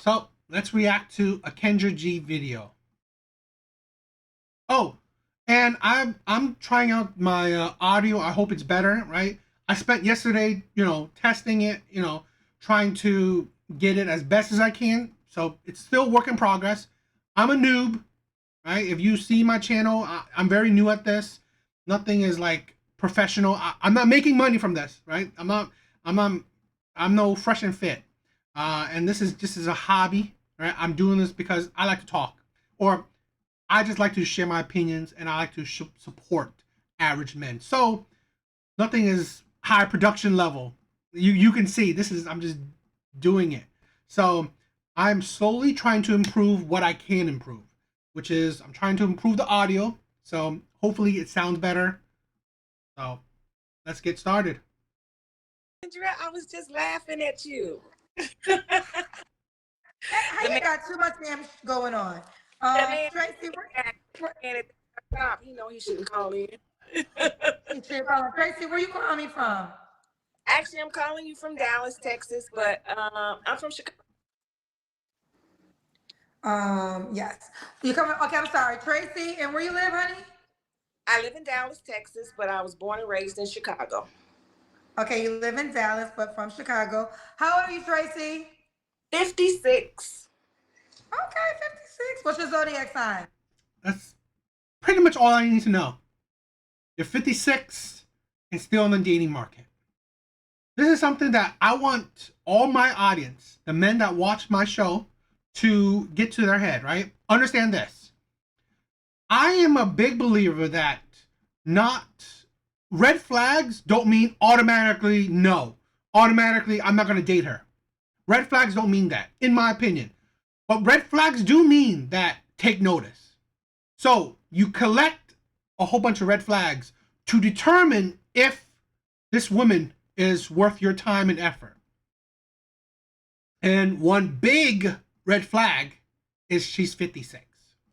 So let's react to a Kendra G video. Oh, and I'm trying out my audio. I hope it's better, right? I spent yesterday, testing it, trying to get it as best as I can. So it's still work in progress. I'm a noob, right? If you see my channel, I'm very new at this. Nothing is like professional. I'm not making money from this, right? I'm not. I'm not. I'm no fresh and fit. And this is just as a hobby, right? I'm doing this because I like to talk, or I just like to share my opinions, and I like to support average men. So nothing is high production level. You can see this is, I'm just doing it. So I'm slowly trying to improve what I can improve, which is I'm trying to improve the audio. So hopefully it sounds better. So let's get started. Kendra, I was just laughing at you. How you got too much damn going on? Tracy, You know he shouldn't call in. Tracy, where you calling me from? Actually, I'm calling you from Dallas, Texas, but I'm from Chicago. Yes. You coming? Okay, I'm sorry, Tracy. And where you live, honey? I live in Dallas, Texas, but I was born and raised in Chicago. Okay, you live in Dallas, but from Chicago. How old are you, Tracy? 56. Okay, 56. What's your zodiac sign? That's pretty much all I need to know. You're 56 and still in the dating market. This is something that I want all my audience, the men that watch my show, to get to their head, right? Understand this. I am a big believer that not red flags don't mean automatically no. Automatically, I'm not going to date her. Red flags don't mean that, in my opinion. But red flags do mean that take notice. So you collect a whole bunch of red flags to determine if this woman is worth your time and effort. And one big red flag is she's 56.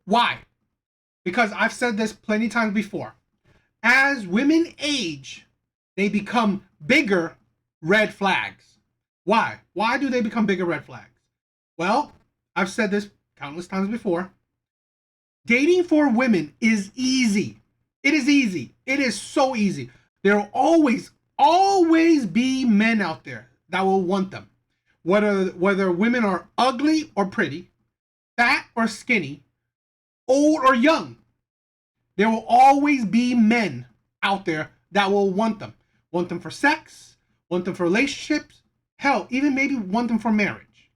Why? Because I've said this plenty times before. As women age, they become bigger red flags. Why? Why do they become bigger red flags? Well, I've said this countless times before. Dating for women is easy. It is easy. It is so easy. There will always be men out there that will want them. Whether women are ugly or pretty, fat or skinny, old or young, there will always be men out there that will want them. Want them for sex, want them for relationships, hell, even maybe want them for marriage.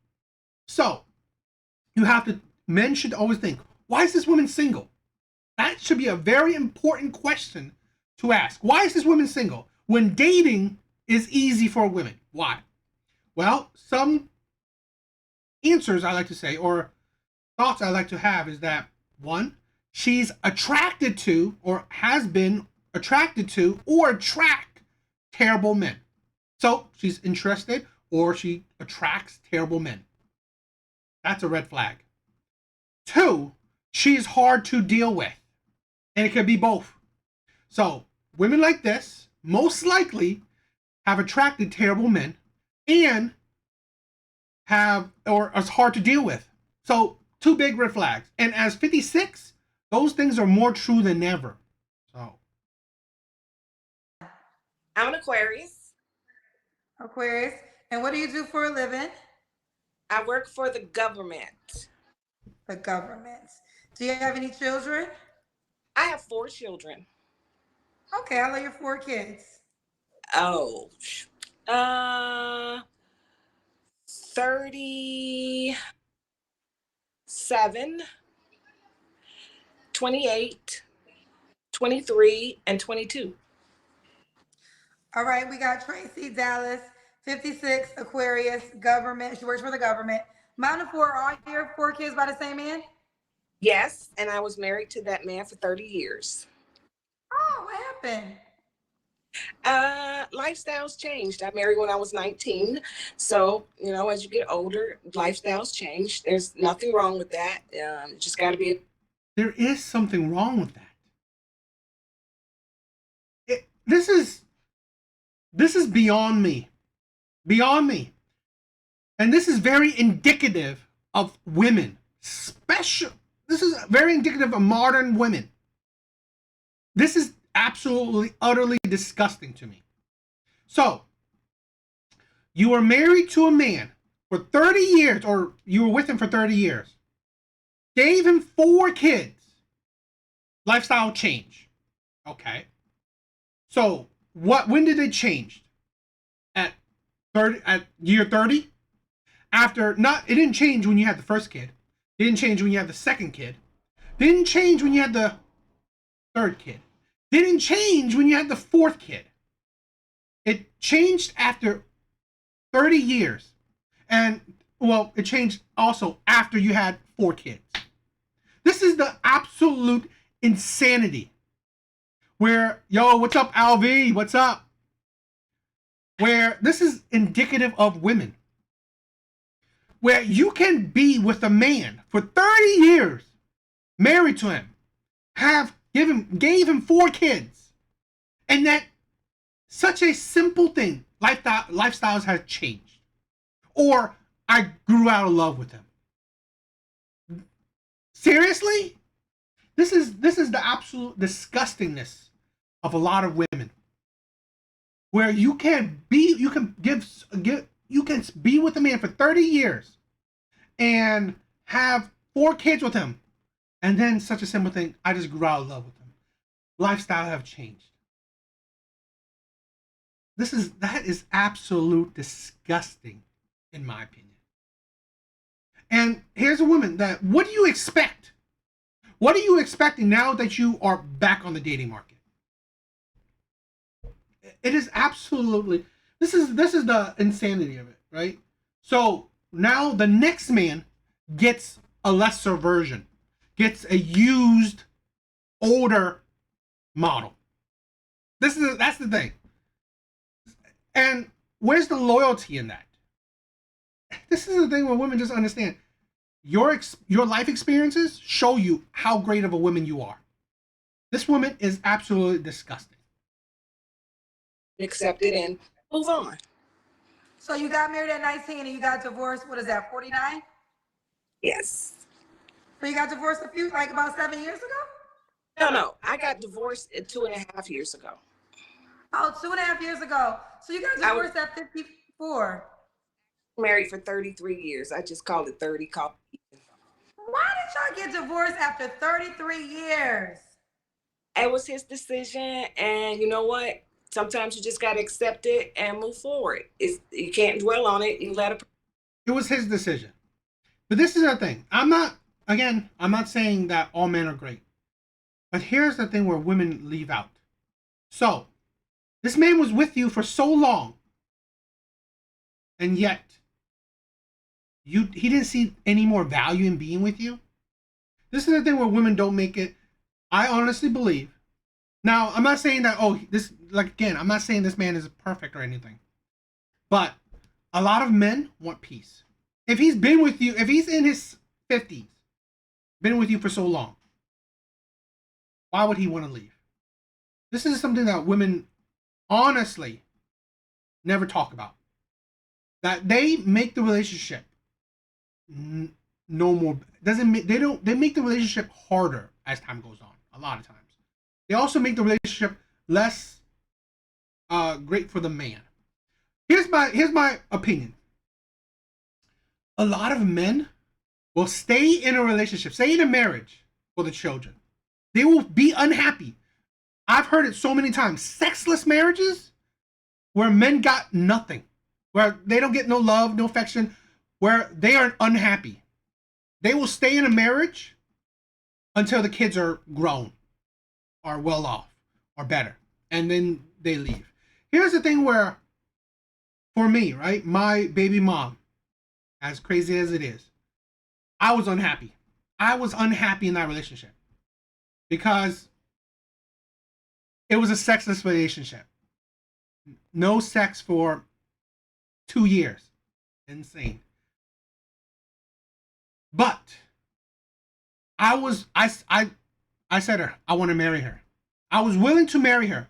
So, men should always think, why is this woman single? That should be a very important question to ask. Why is this woman single when dating is easy for women? Why? Well, some answers I like to say, or thoughts I like to have, is that one, she's attracted to, or has been attracted to, or attract terrible men. So she's interested, or she attracts terrible men. That's a red flag. Two, she's hard to deal with. And it could be both. So women like this most likely have attracted terrible men and or is hard to deal with. So two big red flags. And as 56, those things are more true than ever. So I'm an Aquarius. Aquarius. And what do you do for a living? I work for the government. The government. Do you have any children? I have 4 children. Okay, how old are your 4 kids? Oh, 37, 28, 23, and 22. All right, we got Tracy, Dallas, 56, Aquarius, government. She works for the government. Mine and 4, are your 4 kids by the same man? Yes, and I was married to that man for 30 years. Oh, what happened? Lifestyles changed. I married when I was 19. So, as you get older, lifestyles change. There's nothing wrong with that. Just got to be. There is something wrong with that. This is beyond me. Beyond me. And this is very indicative of women, this is very indicative of modern women. This is absolutely, utterly disgusting to me. So, you were married to a man for 30 years, or you were with him for 30 years, gave him 4 kids, lifestyle change. Okay. So, when did it change? At year 30? It didn't change when you had the first kid. It didn't change when you had the second kid. It didn't change when you had the third kid. It didn't change when you had the 4th kid. It changed after 30 years. And, well, it changed also after you had 4 kids. This is the absolute insanity. Where, yo, what's up, LV? What's up? Where this is indicative of women. Where you can be with a man for 30 years, married to him, gave him 4 kids, and that such a simple thing, lifestyles have changed, or I grew out of love with him. Seriously, this is the absolute disgustingness of a lot of women, where you can be with a man for 30 years and have 4 kids with him, and then such a simple thing, I just grew out of love with him. Lifestyle have changed. That is absolute disgusting, in my opinion. And here's a woman that, what do you expect? What are you expecting now that you are back on the dating market? It is absolutely, this is the insanity of it, right? So now the next man gets a lesser version, gets a used, older model. That's the thing. And where's the loyalty in that? This is the thing where women just understand. Your life experiences show you how great of a woman you are. This woman is absolutely disgusting. Accept it and move on. So you got married at 19 and you got divorced, what is that, 49? Yes. So you got divorced about 7 years ago? No. I got divorced 2.5 years ago. Oh, 2.5 years ago. So you got divorced at 54. Married for 33 years. I just called it 30. Why did y'all get divorced after 33 years? It was his decision, and you know what? Sometimes you just gotta accept it and move forward. You can't dwell on it. You let it. It was his decision. But this is the thing. I'm not saying that all men are great. But here's the thing where women leave out. So, this man was with you for so long, and yet he didn't see any more value in being with you. This is the thing where women don't make it. I honestly believe. Now, I'm not saying that, I'm not saying this man is perfect or anything. But a lot of men want peace. If he's been with you, if he's in his 50s, been with you for so long, why would he want to leave? This is something that women honestly never talk about. That they make the relationship no more, they make the relationship harder as time goes on, a lot of times. They also make the relationship less great for the man. Here's my opinion. A lot of men will stay in a relationship, stay in a marriage for the children. They will be unhappy. I've heard it so many times. Sexless marriages where men got nothing, where they don't get no love, no affection, where they are unhappy. They will stay in a marriage until the kids are grown, are well off, or better, and then they leave. Here's the thing where, for me, right, my baby mom, as crazy as it is, I was unhappy. I was unhappy in that relationship because it was a sexless relationship. No sex for 2 years. Insane. But I said to her, I want to marry her. I was willing to marry her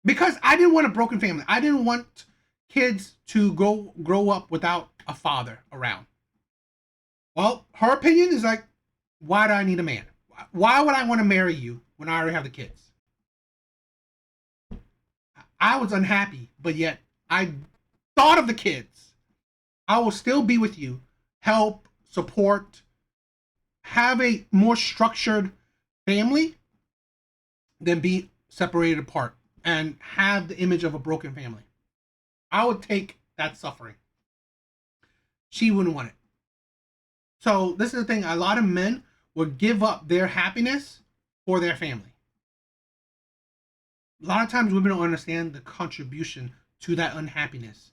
because I didn't want a broken family. I didn't want kids to grow up without a father around. Well, her opinion is like, why do I need a man? Why would I want to marry you when I already have the kids? I was unhappy, but yet I thought of the kids. I will still be with you, help, support, have a more structured family than be separated apart and have the image of a broken family. I would take that suffering. She wouldn't want it. So this is the thing. A lot of men would give up their happiness for their family. A lot of times women don't understand the contribution to that unhappiness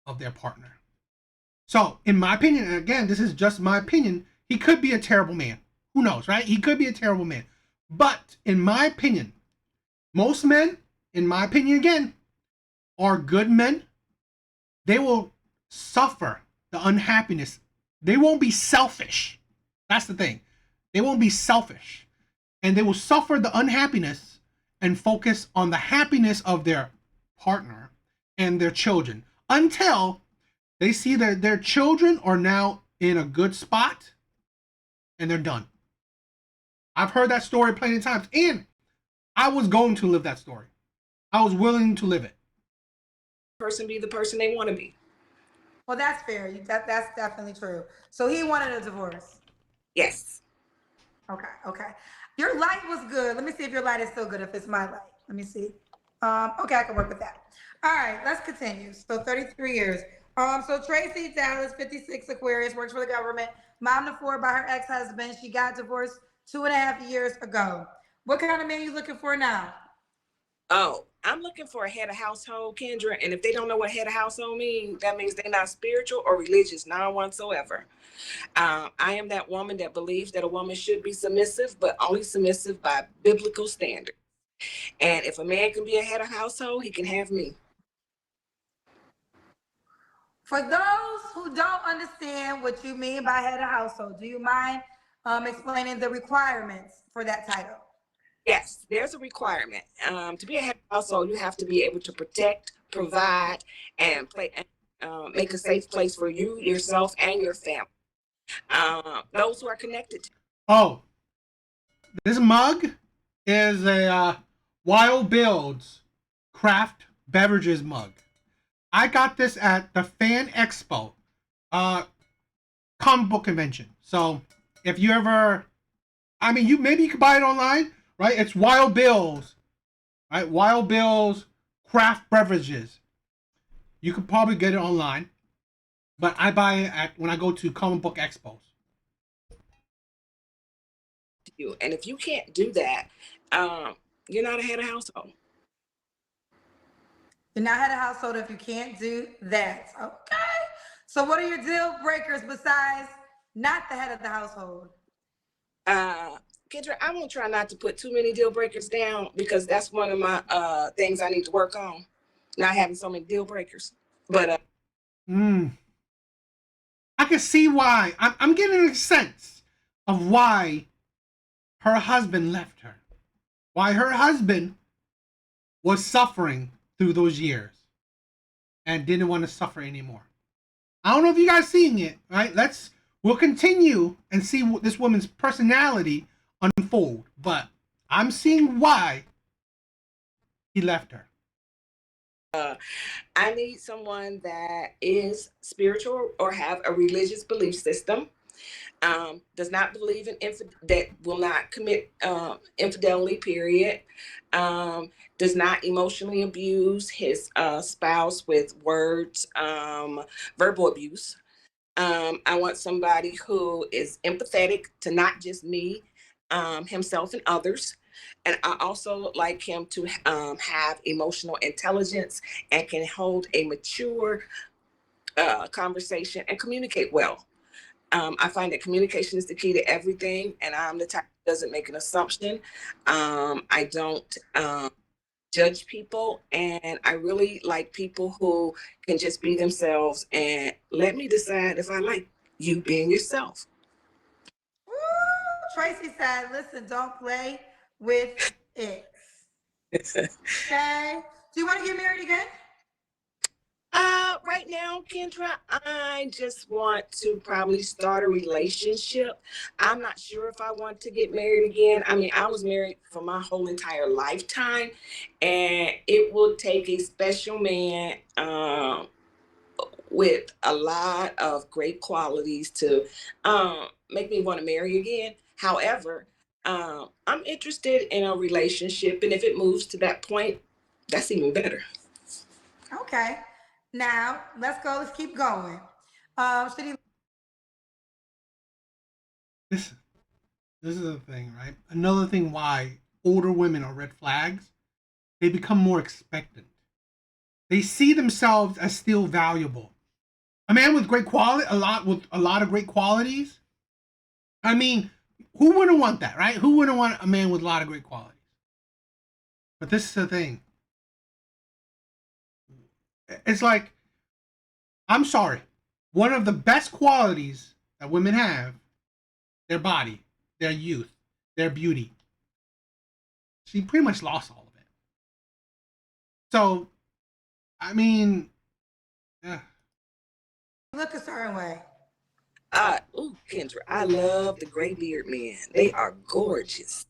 of their partner. So, in my opinion, and again, this is just my opinion, he could be a terrible man. Who knows, right? He could be a terrible man. But in my opinion, most men, in my opinion again, are good men. They will suffer the unhappiness. They won't be selfish. That's the thing. They won't be selfish. And they will suffer the unhappiness and focus on the happiness of their partner and their children until they see that their children are now in a good spot and they're done. I've heard that story plenty of times, and I was going to live that story. I was willing to live it. Person be the person they want to be. Well, that's fair. That's definitely true. So he wanted a divorce. Yes. Okay. Your light was good. Let me see if your light is still good. If it's my light, let me see. Okay, I can work with that. All right, let's continue. So 33 years. So Tracy Dallas, 56, Aquarius, works for the government. Mom to four by her ex-husband. She got divorced 2.5 years ago. What kind of man you looking for now? Oh, I'm looking for a head of household, Kendra. And if they don't know what head of household means, that means they're not spiritual or religious, none whatsoever. I am that woman that believes that a woman should be submissive, but only submissive by biblical standards. And if a man can be a head of household, he can have me. For those who don't understand what you mean by head of household, do you mind explaining the requirements for that title? Yes, there's a requirement. To be a head of household, you have to be able to protect, provide, and make a safe place for you, yourself, and your family. Those who are connected to. Oh, this mug is a Wild Builds craft beverages mug. I got this at the Fan Expo, comic book convention. So if you ever, I mean, maybe you could buy it online, right? It's Wild Bill's, right? Wild Bill's craft beverages. You could probably get it online, but I buy it when I go to comic book expos. You, and if you can't do that, you're not a head of household. You're not head of household if you can't do that. Okay. So what are your deal breakers besides not the head of the household? Kendra, I'm gonna try not to put too many deal breakers down because that's one of my things I need to work on. Not having so many deal breakers. But I can see why. I'm getting a sense of why her husband left her. Why her husband was suffering through those years and didn't want to suffer anymore. I don't know if you guys seeing it, right? We'll continue and see this woman's personality unfold, but I'm seeing why he left her. I need someone that is spiritual or have a religious belief system. Does not believe in that will not commit infidelity, period. Does not emotionally abuse his spouse with words, verbal abuse. I want somebody who is empathetic to not just me, himself and others. And I also like him to have emotional intelligence and can hold a mature conversation and communicate well. I find that communication is the key to everything, and I'm the type that doesn't make an assumption. I don't judge people, and I really like people who can just be themselves and let me decide if I like you being yourself. Woo! Tracy said, listen, don't play with it. Okay. Do you want to get married again? Right now, Kendra, I just want to probably start a relationship. I'm not sure if I want to get married again. I mean, I was married for my whole entire lifetime, and it will take a special man with a lot of great qualities to make me want to marry again. However, I'm interested in a relationship, and if it moves to that point, that's even better. Okay. Now let's go. Let's keep going. Should he? This this is the thing, right? Another thing why older women are red flags, they become more expectant. They see themselves as still valuable. A man with great quality, a lot of great qualities. I mean, who wouldn't want that, right? Who wouldn't want a man with a lot of great qualities? But this is the thing. It's like, I'm sorry. One of the best qualities that women have, their body, their youth, their beauty. She pretty much lost all of it. So, I mean, yeah. Look a certain way. Kendra, I love the gray beard men. They are gorgeous.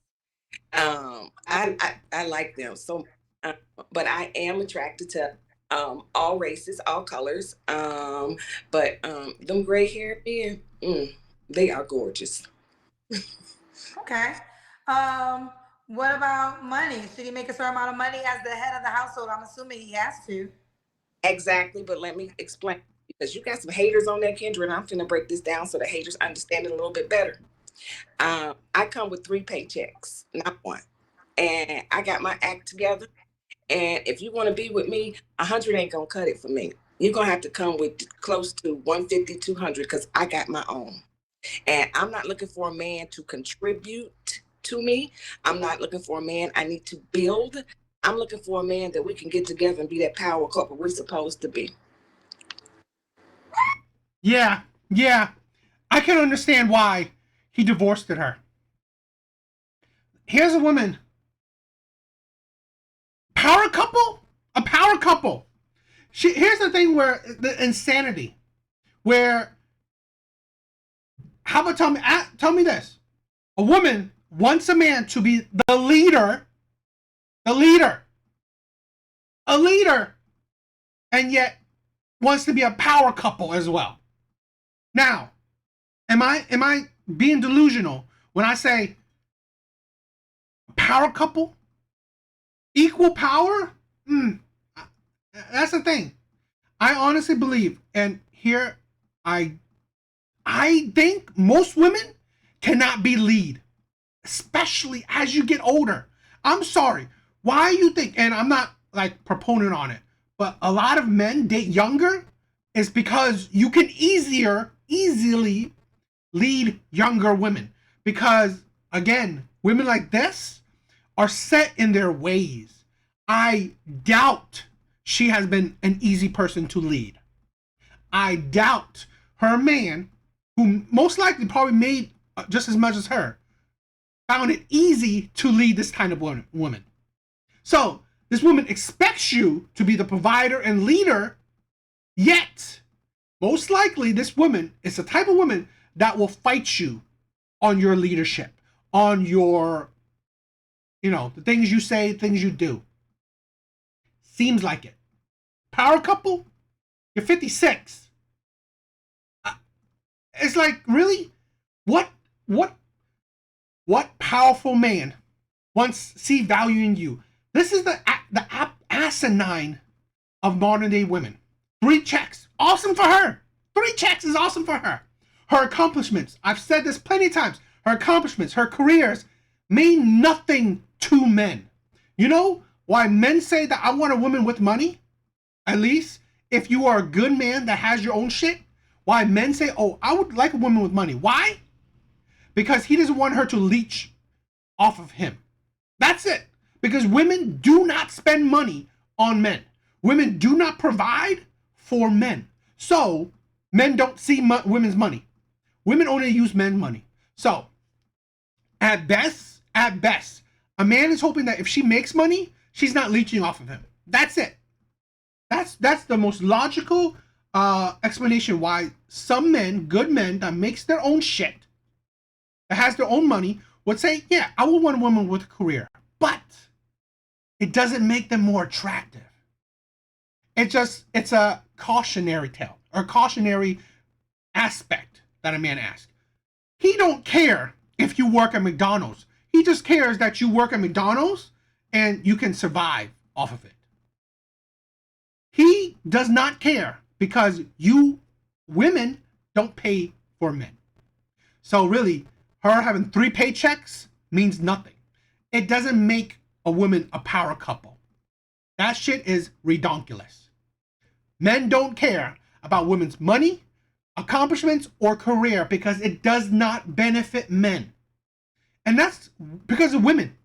I like them so, uh, but I am attracted to all races, all colors. But them gray haired men, they are gorgeous. Okay. Um, what about money? Should he make a certain amount of money as the head of the household? I'm assuming he has to. Exactly, but let me explain because you got some haters on that, Kendra, and I'm finna break this down so the haters understand it a little bit better. I come with three paychecks, not one, and I got my act together. And if you want to be with me, 100 ain't gonna cut it for me. You're gonna have to come with close to 150, 200, because I got my own. And I'm not looking for a man to contribute to me. I'm not looking for a man I need to build. I'm looking for a man that we can get together and be that power couple we're supposed to be. Yeah, yeah. I can understand why he divorced her. Here's a woman. Power couple? A power couple. Here's the thing where the insanity. Where how about tell me this. A woman wants a man to be the leader, a leader, and yet wants to be a power couple as well. Now, am I being delusional when I say power couple? Equal power? That's the thing. I honestly believe, and here I I think most women cannot be lead, especially as you get older. I'm sorry. Why you think, and I'm not like proponent on it, but a lot of men date younger is because you can easily lead younger women. Because again, women like this are set in their ways. I doubt she has been an easy person to lead. I doubt her man, who most likely probably made just as much as her, found it easy to lead this kind of woman. So this woman expects you to be the provider and leader, yet most likely this woman is the type of woman that will fight you on your leadership, on your, the things you say, things you do. Seems like it. Power couple? You're 56. It's like, really? What powerful man wants see value in you? This is the asinine of modern day women. 3 checks, awesome for her. 3 checks is awesome for her. Her accomplishments, I've said this plenty of times, her accomplishments, her careers mean nothing to men. You know why men say that I want a woman with money? At least if you are a good man that has your own shit, why men say, oh, I would like a woman with money. Why? Because he doesn't want her to leech off of him. That's it. Because women do not spend money on men. Women do not provide for men. So men don't see women's money. Women only use men's money. So at best, a man is hoping that if she makes money, she's not leeching off of him. That's it. That's the most logical explanation why some men, good men that makes their own shit, that has their own money, would say, yeah, I would want a woman with a career. But it doesn't make them more attractive. It's a cautionary tale or cautionary aspect that a man asks. He don't care if you work at McDonald's. He just cares that you work at McDonald's and you can survive off of it. He does not care because you women don't pay for men. So really, her having 3 paychecks means nothing. It doesn't make a woman a power couple. That shit is redonkulous. Men don't care about women's money, accomplishments, or career because it does not benefit men. And that's because of women.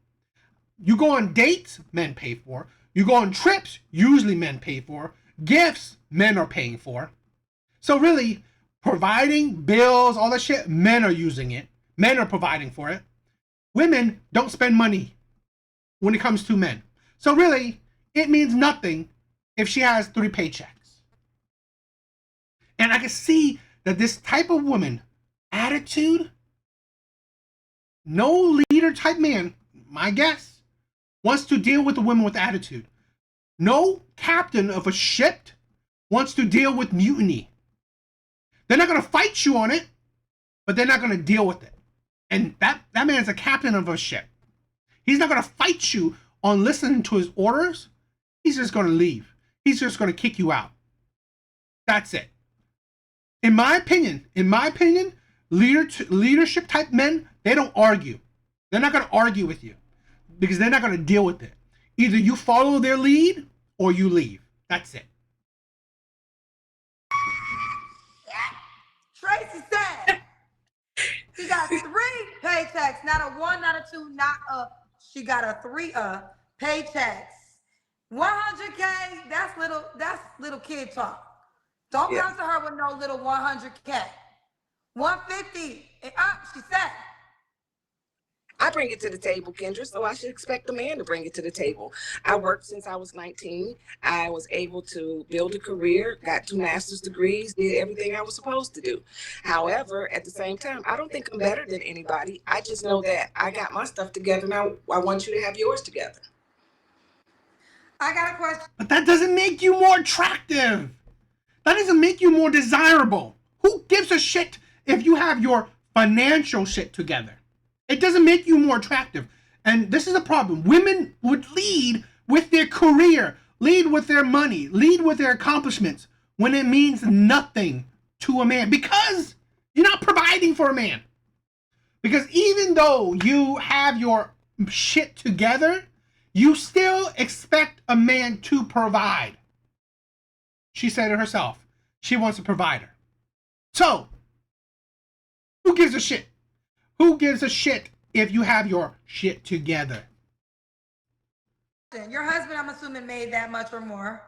You go on dates, men pay for. You go on trips, usually men pay for. Gifts, men are paying for. So really, providing bills, all that shit, men are using it. Men are providing for it. Women don't spend money when it comes to men. So really, it means nothing if she has 3 paychecks. And I can see that this type of woman, attitude, no leader type man, my guess, wants to deal with a woman with attitude. No captain of a ship wants to deal with mutiny. They're not going to fight you on it, but they're not going to deal with it. And that man is a captain of a ship. He's not going to fight you on listening to his orders. He's just going to leave. He's just going to kick you out. That's it. In my opinion, leadership type men, they don't argue. They're not going to argue with you because they're not going to deal with it. Either you follow their lead or you leave. That's it. Tracy said she got 3 paychecks, not a 1, not a 2, not a. She got a 3 paychecks. 100K. That's little kid talk. Don't come to her with no little 100K. 150 and up. She said. I bring it to the table, Kendra, so I should expect a man to bring it to the table. I worked since I was 19. I was able to build a career, got 2 master's degrees, did everything I was supposed to do. However, at the same time, I don't think I'm better than anybody. I just know that I got my stuff together. Now I want you to have yours together. I got a question. But that doesn't make you more attractive. That doesn't make you more desirable. Who gives a shit if you have your financial shit together? It doesn't make you more attractive. And this is a problem. Women would lead with their career, lead with their money, lead with their accomplishments when it means nothing to a man because you're not providing for a man. Because even though you have your shit together, you still expect a man to provide. She said it herself. She wants a provider. So, who gives a shit? Who gives a shit if you have your shit together? Your husband, I'm assuming, made that much or more.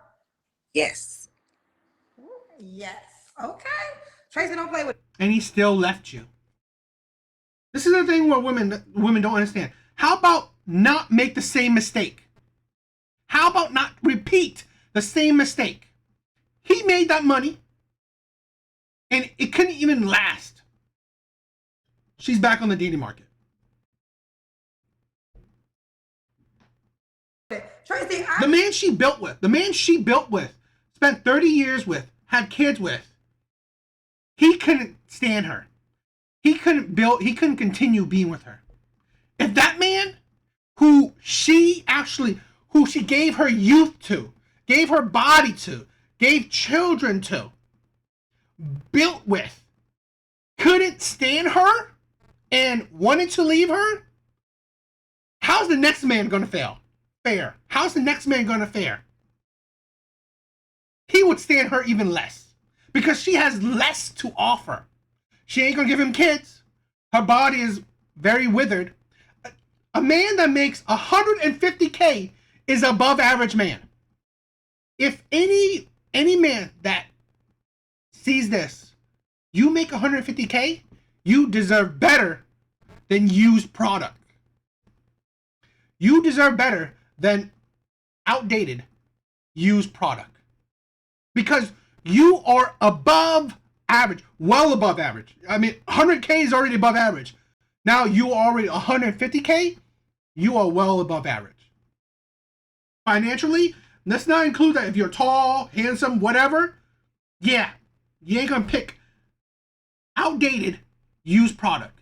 Yes. Yes. Okay. Tracy, don't play with. And he still left you. This is the thing where women don't understand. How about not make the same mistake? How about not repeat the same mistake? He made that money, and it couldn't even last. She's back on the dating market. Tracy, the man she built with, spent 30 years with, had kids with, he couldn't stand her. He couldn't continue being with her. If that man who she gave her youth to, gave her body to, gave children to, built with, couldn't stand her and wanted to leave her, how's the next man gonna fare? How's the next man gonna fare? He would stand her even less because she has less to offer. She ain't gonna give him kids. Her body is very withered. A man that makes 150K is above average man. If any man that sees this, you make 150K, you deserve better than used product. You deserve better than outdated used product. because you are above average, well above average. I mean, 100K is already above average. Now you are already 150K, you are well above average. Financially, let's not include that if you're tall, handsome, whatever. Yeah, you ain't gonna pick outdated used product.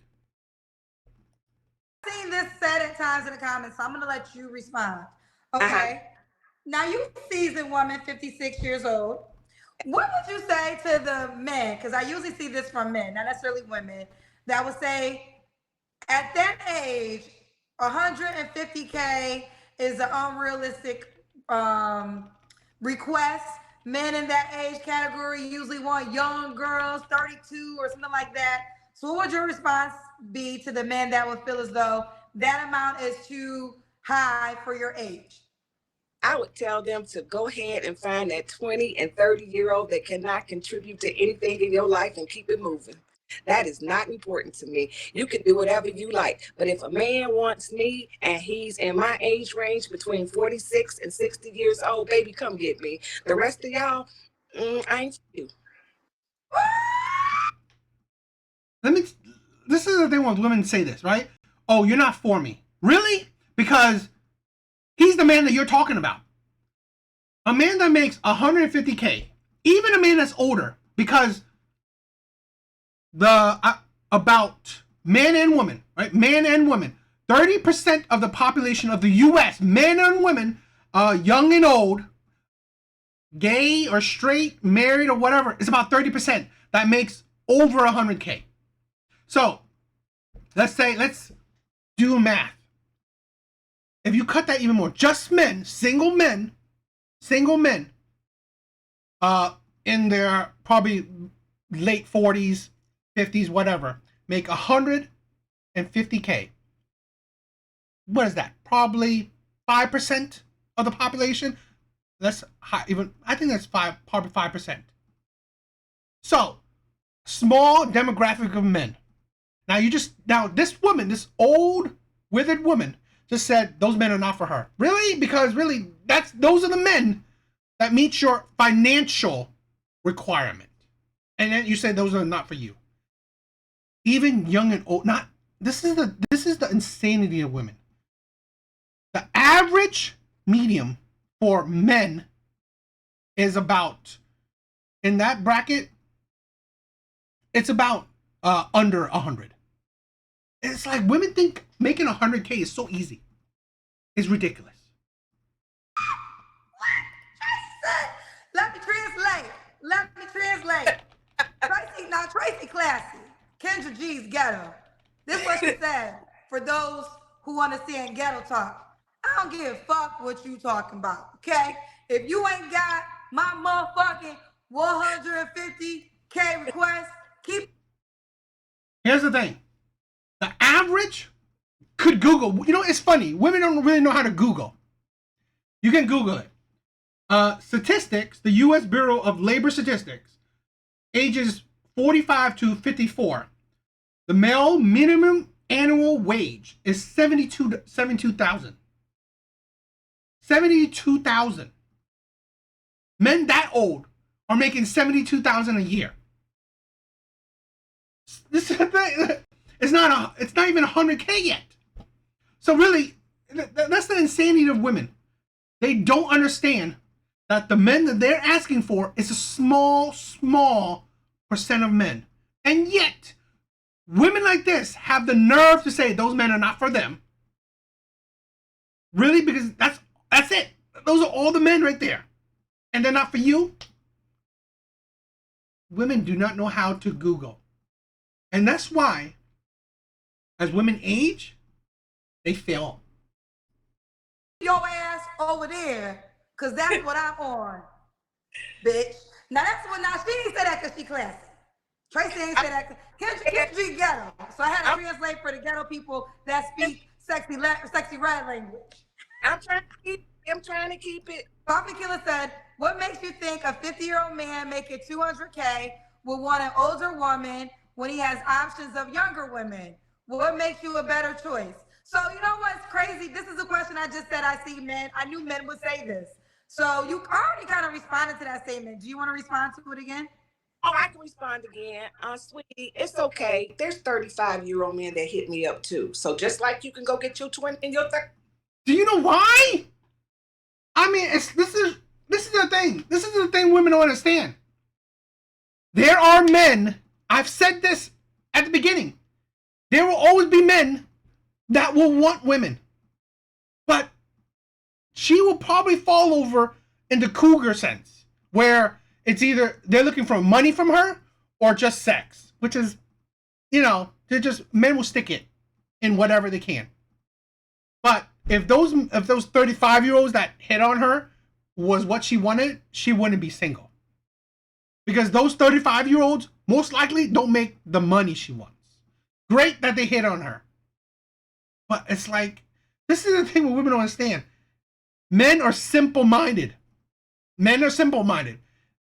I've seen this said at times in the comments, so I'm gonna let you respond. Okay. Now you seasoned woman, 56 years old. What would you say to the men? Because I usually see this from men, not necessarily women, that would say at that age, 150K is an unrealistic request. Men in that age category usually want young girls, 32 or something like that. So what would your response be to the men that would feel as though that amount is too high for your age? I would tell them to go ahead and find that 20 and 30-year-old that cannot contribute to anything in your life and keep it moving. That is not important to me. You can do whatever you like. But if a man wants me and he's in my age range between 46 and 60 years old, baby, come get me. The rest of y'all, I ain't for you. This is the thing when women say this, right? Oh, you're not for me. Really? Because he's the man that you're talking about. A man that makes 150K, even a man that's older, because about men and women, right? Men and women. 30% of the population of the US, men and women, young and old, gay or straight, married or whatever, is about 30% that makes over 100K. So let's do math. If you cut that even more, just men, single men, in their probably late 40s, 50s, whatever, make 150K. What is that? Probably 5% of the population. That's high, even I think that's probably 5%. So, small demographic of men. Now this woman, this old withered woman, just said those men are not for her. Really? Because really, those are the men that meet your financial requirement, and then you say those are not for you. Even young and old, not this is the insanity of women. The average medium for men is about, in that bracket, it's about under 100. It's like women think making 100K is so easy. It's ridiculous. Let me translate. Tracy classy. Kendra G's ghetto. This is what she said for those who understand ghetto talk. I don't give a fuck what you talking about, okay? If you ain't got my motherfucking 150K request, keep. Here's the thing. The average could Google. You know, it's funny. Women don't really know how to Google. You can Google it. Statistics, the U.S. Bureau of Labor Statistics, ages 45 to 54. The male minimum annual wage is $72,000. 72,000. Men that old are making $72,000 a year. This is the thing. It's not even 100K yet. So really, that's the insanity of women. They don't understand that the men that they're asking for is a small percent of men. And yet, women like this have the nerve to say those men are not for them. Really? Because that's it. Those are all the men right there. And they're not for you? Women do not know how to Google. And that's why, as women age, they fail. Your ass over there, because that's what I'm on, bitch. Now she didn't say that because she classy. Tracy ain't say that. Kendra G ghetto. So I had to translate for the ghetto people that speak sexy red language. I'm trying to keep it. Coffee Killer said, what makes you think a 50-year-old man making 200K will want an older woman when he has options of younger women? What makes you a better choice? So you know what's crazy? This is a question I just said I see men. I knew men would say this. So you already kind of responded to that statement. Do you want to respond to it again? Oh, I can respond again. Sweetie, it's okay. There's 35-year-old men that hit me up too. So just like you can go get your 20 and your 30. Do you know why? I mean, this is the thing. This is the thing women don't understand. There are men. I've said this at the beginning. There will always be men that will want women, but she will probably fall over in the cougar sense, where it's either they're looking for money from her or just sex, which is, they're just men will stick it in whatever they can. But if those 35-year-olds that hit on her was what she wanted, she wouldn't be single. Because those 35-year-olds most likely don't make the money she wants. Great that they hit on her. But it's like, this is the thing what women don't understand. Men are simple-minded. Men are simple-minded.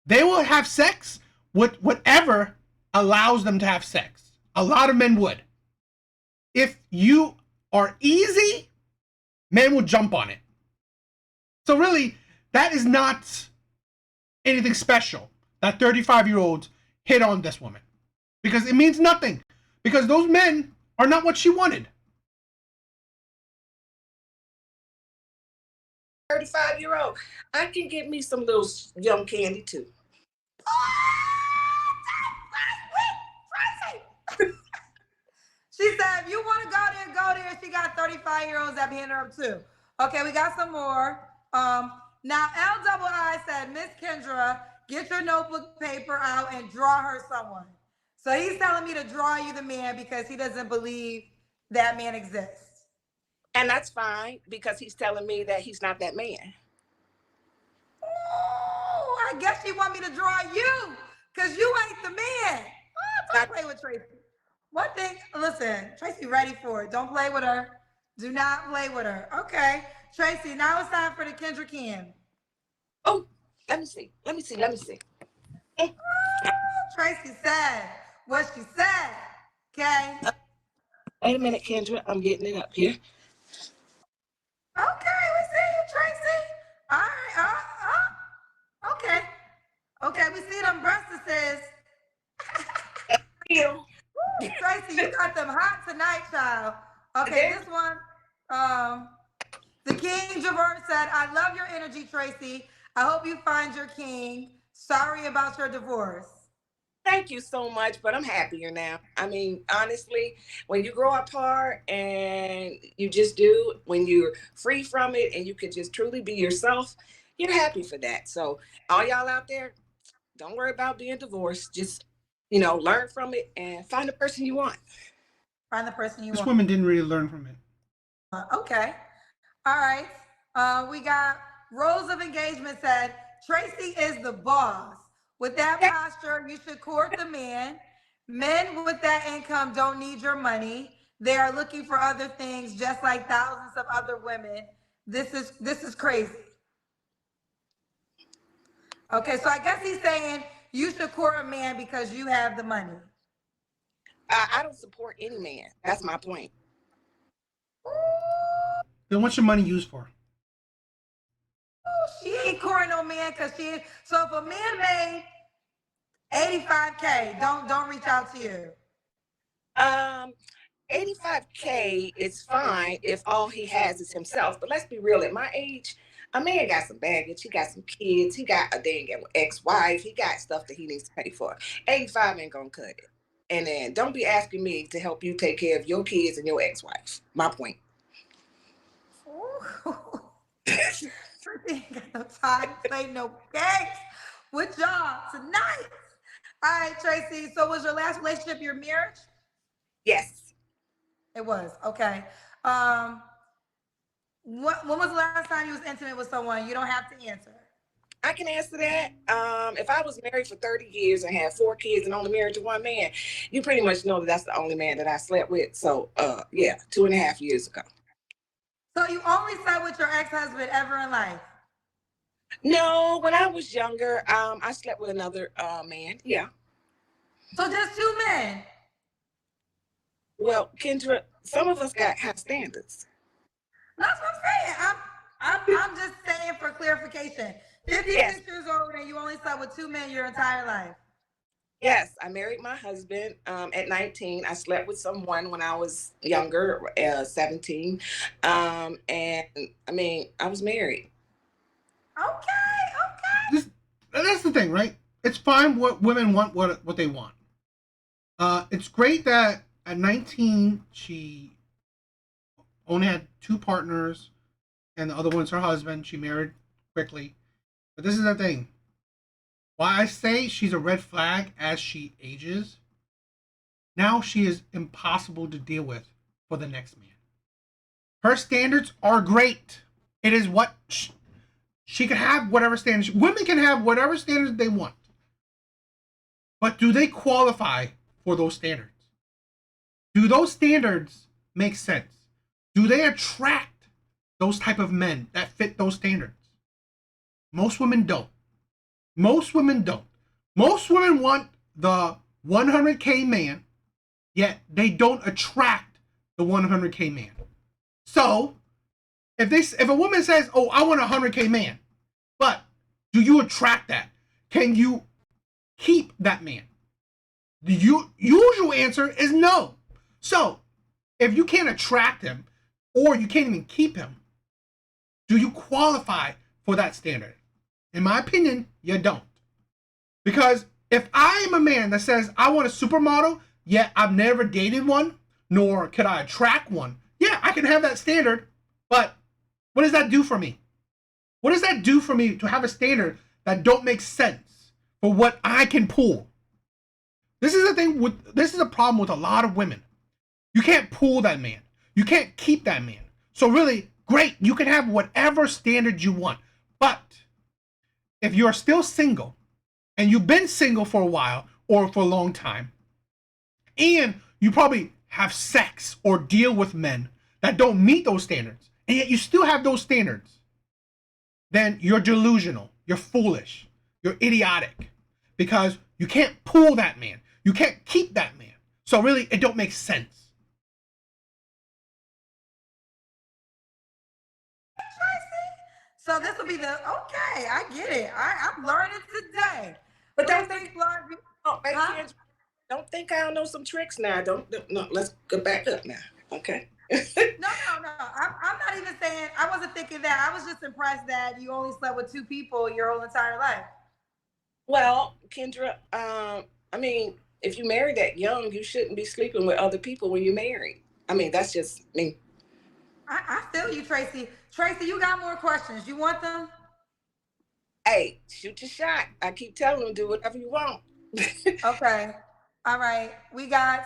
They will have sex with whatever allows them to have sex. A lot of men would. If you are easy, men will jump on it. So really, that is not anything special that 35-year-olds hit on this woman. Because it means nothing. Because those men are not what she wanted. 35-year-old. I can get me some little young candy too. She said, if you want to go there, go there. She got 35-year-olds that be hitting her up too. Okay, we got some more. Now LII said, Miss Kendra, get your notebook paper out and draw her someone. So he's telling me to draw you the man because he doesn't believe that man exists. And that's fine because he's telling me that he's not that man. Oh, I guess she want me to draw you because you ain't the man. Oh, don't play with Tracy. One thing, listen, Tracy ready for it. Don't play with her. Do not play with her. Okay, Tracy, now it's time for the Kendra Can. Oh, let me see. Oh, Tracy said what she said. Okay. Wait a minute, Kendra. I'm getting it up here. Okay, we see you, Tracy. All right. Okay. Okay, we see them breasts. Tracy, you got them hot tonight, child. Okay, this one, the King Javert said, I love your energy, Tracy. I hope you find your king. Sorry about your divorce. Thank you so much, but I'm happier now. I mean, honestly, when you grow apart and you just do, when you're free from it and you can just truly be yourself, you're happy for that. So all y'all out there, don't worry about being divorced. Just, learn from it and find the person you want. Find the person you This want. woman didn't really learn from it. Okay. All right. We got Rose of Engagement said, Tracy is the boss. With that posture, you should court the man. Men with that income don't need your money. They are looking for other things, just like thousands of other women. This is crazy. Okay, so I guess he's saying you should court a man because you have the money. I don't support any man. That's my point. Then what's your money used for? She ain't courting no man because so if a man made 85K, don't reach out to you. 85K is fine if all he has is himself. But let's be real, at my age, a man got some baggage, he got some kids, he got a dang ex-wife, he got stuff that he needs to pay for. 85 ain't gonna cut it. And then don't be asking me to help you take care of your kids and your ex-wife. My point. Ain't got no time to play no games with y'all tonight. All right, Tracy. So was your last relationship your marriage? Yes. It was. Okay. When was the last time you was intimate with someone? You don't have to answer. I can answer that. If I was married for 30 years and had 4 kids and only married to one man, you pretty much know that that's the only man that I slept with. So, yeah, 2.5 years ago. So you only slept with your ex-husband ever in life? No, when I was younger, I slept with another man. Yeah. So just 2 men? Well, Kendra, some of us got high standards. That's what I'm saying. I'm just saying for clarification. 56 Yes. years old and you only slept with 2 men your entire life. Yes, I married my husband at 19. I slept with someone when I was younger, 17. And I mean, I was married. Okay. That's the thing, right? It's fine what women want, what they want. It's great that at 19 she only had 2 partners, and the other one's her husband. She married quickly, but this is the thing. Why I say she's a red flag as she ages. Now she is impossible to deal with for the next man. Her standards are great. It is what she can have whatever standards. Women can have whatever standards they want. But do they qualify for those standards? Do those standards make sense? Do they attract those type of men that fit those standards? Most women don't. Most women don't. Most women want the 100K man, yet they don't attract the 100K man. So, if a woman says, "Oh, I want a 100K man," but do you attract that? Can you keep that man? The usual answer is no. So, if you can't attract him or you can't even keep him, do you qualify for that standard? In my opinion, you don't. Because if I am a man that says I want a supermodel, yet I've never dated one, nor could I attract one, yeah, I can have that standard, but what does that do for me? What does that do for me to have a standard that don't make sense for what I can pull? This is a problem with a lot of women. You can't pull that man. You can't keep that man. So really, great, you can have whatever standard you want. But if you're still single, and you've been single for a while or for a long time, and you probably have sex or deal with men that don't meet those standards, and yet you still have those standards, then you're delusional, you're foolish, you're idiotic, because you can't pull that man, you can't keep that man. So really, it don't make sense. So this will be okay, I get it. I'm learning today. But Don't don't think, think, don't think I don't know some tricks now. No, let's go back up now. Okay. No. I'm not even saying, I wasn't thinking that. I was just impressed that you only slept with 2 people your whole entire life. Well, Kendra, I mean, if you marry that young, you shouldn't be sleeping with other people when you're married. I mean, that's just me. I feel you, Tracy. Tracy, you got more questions. You want them? Hey, shoot your shot. I keep telling them, do whatever you want. Okay. All right. We got,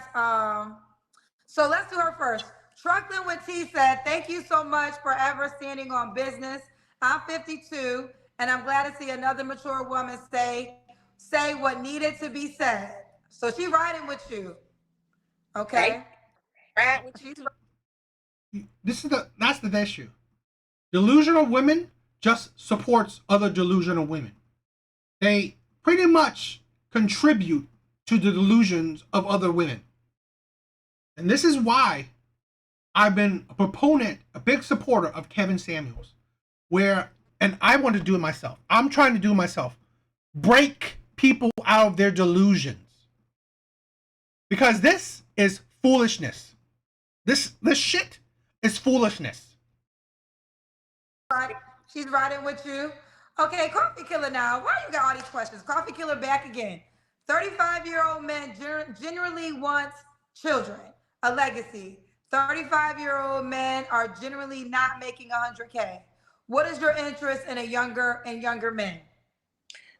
so let's do her first. Truckland with T said, thank you so much for ever standing on business. I'm 52 and I'm glad to see another mature woman say what needed to be said. So she riding with you. Okay. Right with you. That's the issue. Delusional women just supports other delusional women. They pretty much contribute to the delusions of other women. And this is why I've been a proponent, a big supporter of Kevin Samuels, and I want to do it myself. I'm trying to do it myself. Break people out of their delusions. Because this is foolishness. This shit is foolishness. She's riding with you. Okay, Coffee Killer now. Why you got all these questions? Coffee Killer back again. 35-year-old men generally want children, a legacy. 35-year-old men are generally not making 100K. What is your interest in younger men?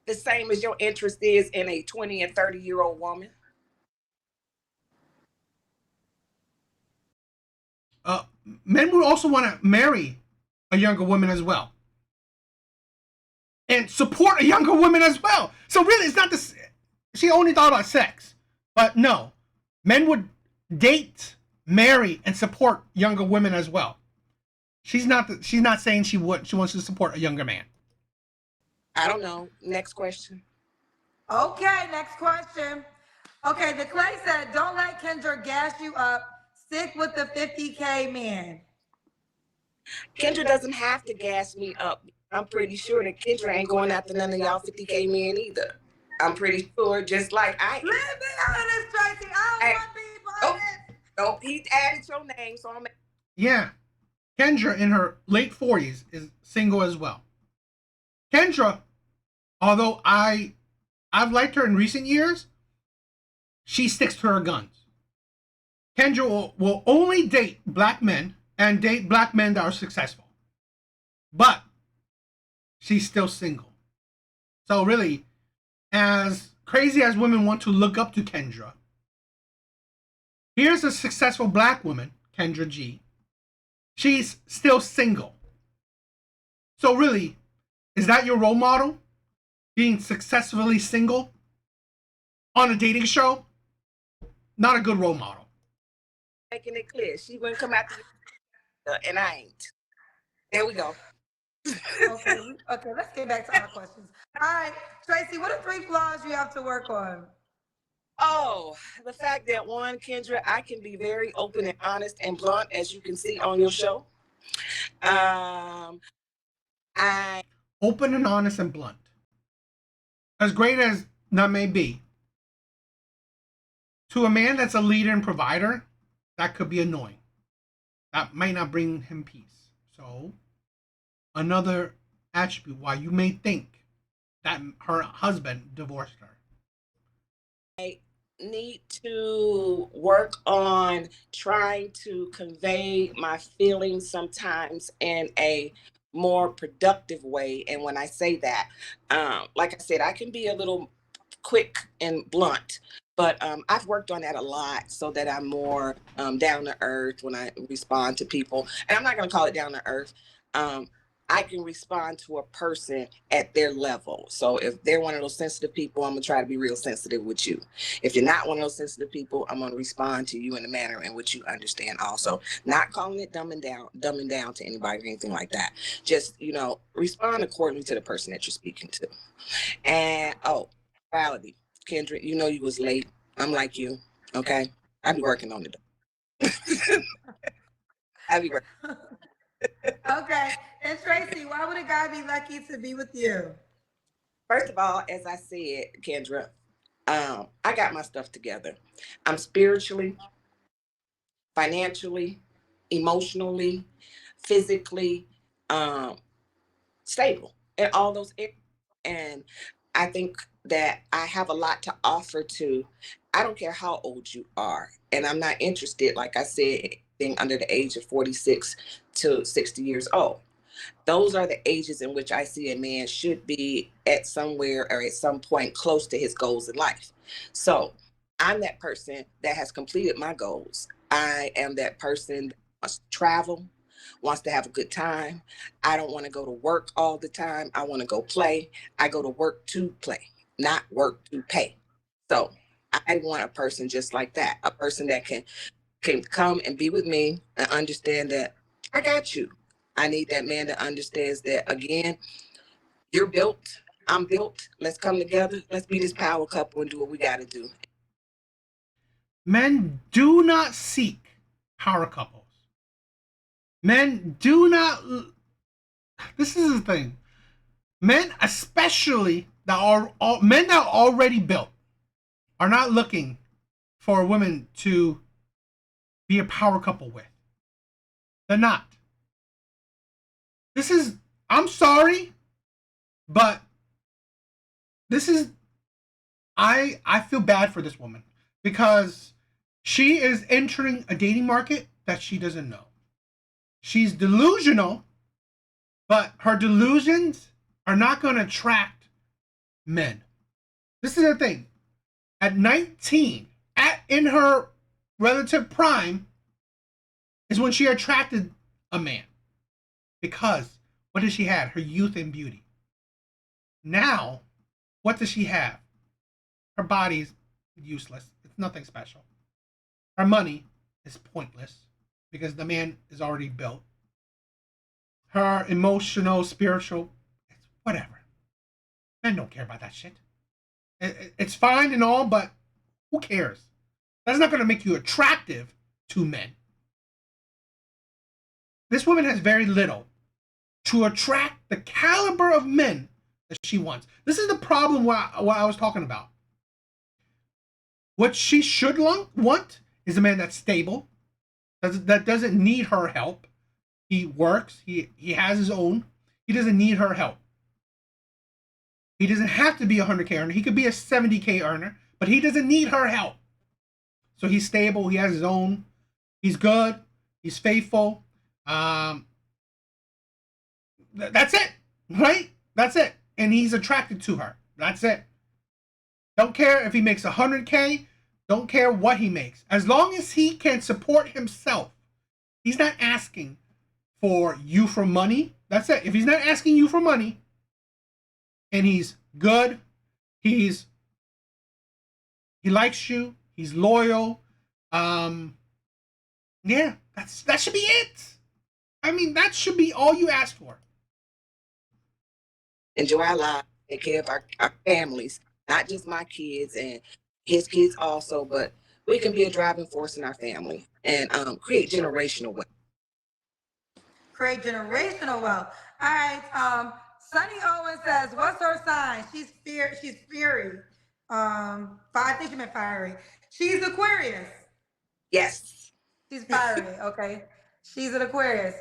The same as your interest is in a 20 and 30-year-old woman. Men would also want to marry a younger woman as well, and support a younger woman as well. So really, it's not this. She only thought about sex, but no, men would date, marry, and support younger women as well. She's not saying she wants to support a younger man. I don't know. Next question. Okay, next question. Okay, the Clay said, don't let Kendra gas you up. Stick with the 50K man. Kendra doesn't have to gas me up. I'm pretty sure that Kendra ain't going after none of y'all 50K men either. I'm pretty sure, just like I Let me out of this, Tracy. I don't am. want people Oh, in this. nope, he added your name, so I'm. Yeah, Kendra in her late 40s is single as well. Kendra, although I've liked her in recent years, she sticks to her guns. Kendra will only date black men and date black men that are successful. But she's still single. So really, as crazy as women want to look up to Kendra, here's a successful black woman, Kendra G. She's still single. So really, is that your role model? Being successfully single on a dating show? Not a good role model. Making it clear, she wouldn't come after you, and I ain't. There we go. Okay, let's get back to our questions. All right, Tracy, what are 3 flaws you have to work on? Oh, the fact that one, Kendra, I can be very open and honest and blunt, as you can see on your show. I Open and honest and blunt. As great as that may be, to a man that's a leader and provider, that could be annoying. That might not bring him peace. So, another attribute why you may think that her husband divorced her. need to work on trying to convey my feelings sometimes in a more productive way. And when I say that, like I said, I can be a little quick and blunt, but I've worked on that a lot so that I'm more down to earth when I respond to people. And I'm not going to call it down to earth. I can respond to a person at their level. So if they're one of those sensitive people, I'm gonna try to be real sensitive with you. If you're not one of those sensitive people, I'm gonna respond to you in a manner in which you understand also. Not calling it dumbing down to anybody or anything like that. Just, respond accordingly to the person that you're speaking to. And reality. Kendrick, you was late. I'm like you. Okay. I be working on it. I be working. Okay, and Tracy, why would a guy be lucky to be with you? First of all, as I said, Kendra, I got my stuff together. I'm spiritually, financially, emotionally, physically um, stable in all those areas. And I think that I have a lot to offer to, I don't care how old you are. And I'm not interested, like I said, being under the age of 46 to 60 years old. Those are the ages in which I see a man should be at somewhere or at some point close to his goals in life. So I'm that person that has completed my goals. I am that person that wants to travel, wants to have a good time. I don't want to go to work all the time. I want to go play. I go to work to play, not work to pay. So I want a person just like that, a person that can come and be with me and understand that I got you. I need that man that understands that again, you're built, I'm built. Let's come together. Let's be this power couple and do what we got to do. Men do not seek power couples. Men do not. This is the thing. Men, especially men that are already built, are not looking for women to be a power couple with. They're not. This is. I'm sorry, but this is. I feel bad for this woman because she is entering a dating market that she doesn't know. She's delusional, but her delusions are not going to attract men. This is the thing. At 19, in her relative prime, is when she attracted a man. Because what does she have? Her youth and beauty. Now, what does she have? Her body's useless. It's nothing special. Her money is pointless because the man is already built. Her emotional, spiritual, it's whatever. Men don't care about that shit. It's fine and all, but who cares? That's not going to make you attractive to men. this woman has very little to attract the caliber of men that she wants. This is the problem what I was talking about. What she should want is a man that's stable, that doesn't need her help. He works, he has his own. He doesn't need her help. He doesn't have to be a 100K earner. He could be a 70K earner, but he doesn't need her help. So he's stable, he has his own. He's good, he's faithful. That's it, right? That's it. And he's attracted to her. That's it. Don't care if he makes 100K. Don't care what he makes. As long as he can support himself. He's not asking for you for money. That's it. If he's not asking you for money and he's good, he likes you, he's loyal. Yeah, that should be it. I mean, that should be all you ask for. Enjoy our lives, take care of our families, not just my kids and his kids also, but we can be a driving force in our family and create generational wealth. Create generational wealth. All right. Sunny Owen says, "What's her sign?" She's fiery. I think she meant fiery. She's Aquarius. Yes. She's fiery. Okay. She's an Aquarius.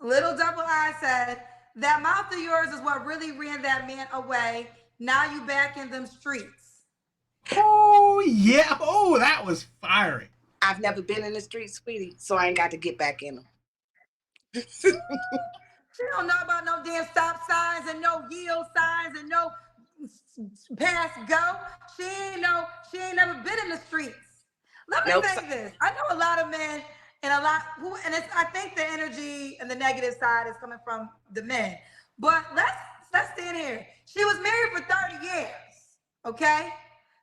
Little Double I said, "That mouth of yours is what really ran that man away. Now you back in them streets." Oh, yeah. Oh, that was fiery. I've never been in the street, sweetie, so I ain't got to get back in them. She don't know about no damn stop signs and no yield signs and no pass go. She ain't never been in the streets. Let me say this. I know a lot of men and I think the energy and the negative side is coming from the men. But let's stand here. She was married for 30 years. Okay?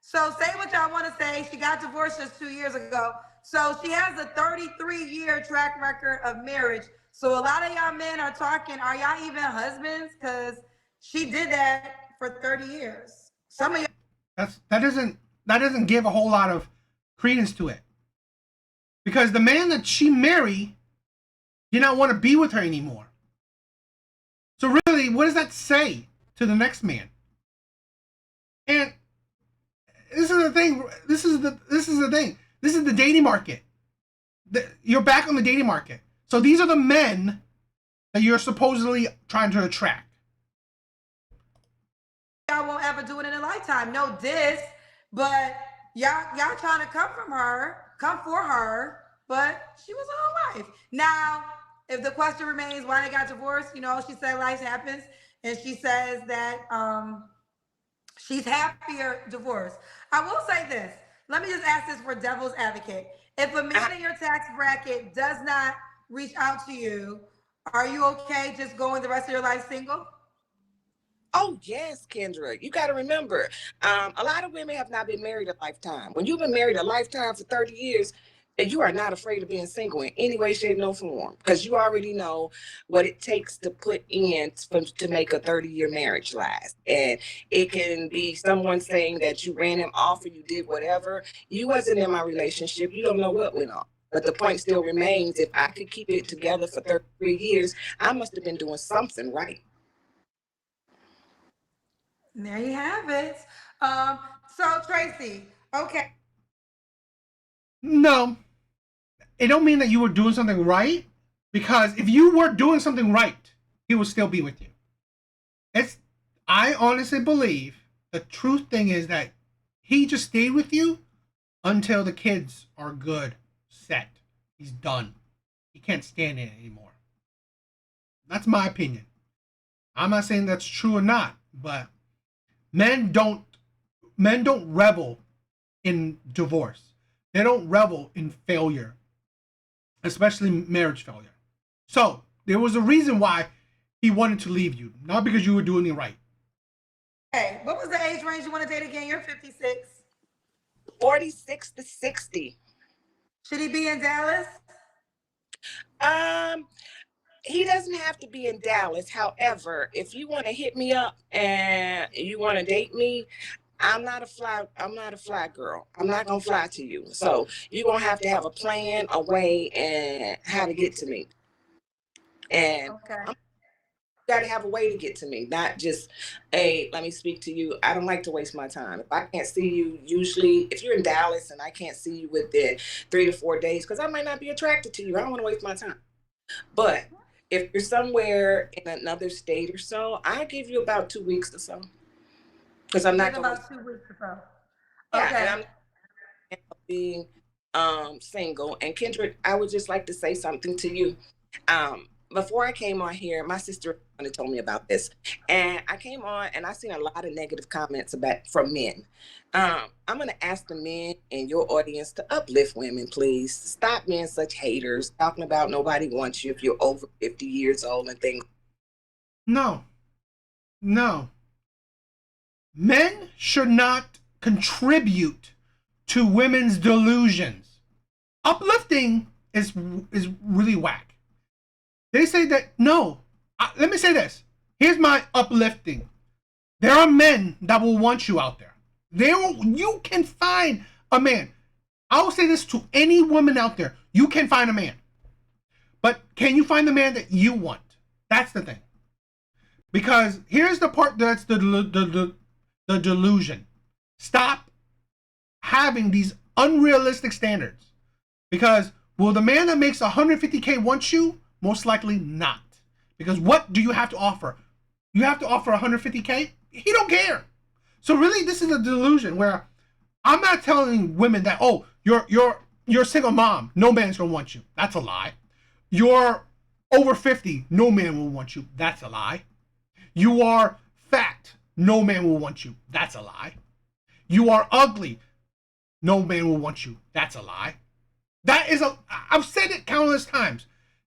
So say what y'all want to say. She got divorced just 2 years ago. So she has a 33-year track record of marriage. So a lot of y'all men are talking, are y'all even husbands? Because she did that for 30 years. Some of y'all. That doesn't give a whole lot of credence to it. Because the man that she married did not want to be with her anymore. So really, what does that say to the next man? And this is the thing. This is the thing. This is the dating market. You're back on the dating market. So these are the men that you're supposedly trying to attract. Y'all won't ever do it in a lifetime. No diss, but y'all trying to come for her, but she was her own wife. Now, if the question remains why they got divorced, she said life happens, and she says that she's happier divorced. I will say this. Let me just ask this for devil's advocate. If a man in your tax bracket does not reach out to you, are you okay just going the rest of your life single? Oh, yes, Kendra. You got to remember, a lot of women have not been married a lifetime. When you've been married a lifetime for 30 years, you are not afraid of being single in any way, shape, no form, because you already know what it takes to put in to make a 30-year marriage last. And it can be someone saying that you ran him off or you did whatever. You wasn't in my relationship. You don't know what went on. But the point still remains, if I could keep it together for 33 years, I must have been doing something right. There you have it. So Tracy, okay. No, it don't mean that you were doing something right, because if you were doing something right, he would still be with you. I honestly believe the truth thing is that he just stayed with you until the kids are good, set. He's done. He can't stand it anymore. That's my opinion. I'm not saying that's true or not, but men don't revel in divorce. They don't revel in failure, especially marriage failure. So there was a reason why he wanted to leave you, not because you were doing it right. Hey, what was the age range you want to date again? You're 56. 46 to 60. Should he be in Dallas? He doesn't have to be in Dallas. However, if you want to hit me up and you want to date me, I'm not a fly girl. I'm not gonna fly to you. So you're gonna have to have a plan, a way, and how to get to me. And Okay. I'm got to have a way to get to me, not just, hey, let me speak to you. I don't like to waste my time. If I can't see you, usually, if you're in Dallas and I can't see you within 3 to 4 days, because I might not be attracted to you, I don't want to waste my time. But if you're somewhere in another state or so, I give you about 2 weeks or so, because I'm You not give going to waste. about 2 weeks or so. Yeah, and Okay. I'm being single. And Kendrick, I would just like to say something to you. Before I came on here, my sister told me about this, and I came on and I seen a lot of negative comments about from men. I'm gonna ask the men in your audience to uplift women, please. Stop being such haters, talking about nobody wants you if you're over 50 years old and things. No, no. Men should not contribute to women's delusions. Uplifting is really whack. They say that no. Let me say this. Here's my uplifting. There are men that will want you out there. You can find a man. I will say this to any woman out there. You can find a man. But can you find the man that you want? That's the thing. Because here's the part that's the delusion. Stop having these unrealistic standards. Because will the man that makes 150K want you? Most likely not. Because what do you have to offer? You have to offer 150K? He don't care. So really, this is a delusion where I'm not telling women that, oh, you're a single mom, no man's gonna want you. That's a lie. You're over 50, no man will want you. That's a lie. You are fat, no man will want you. That's a lie. You are ugly, no man will want you. That's a lie. I've said it countless times.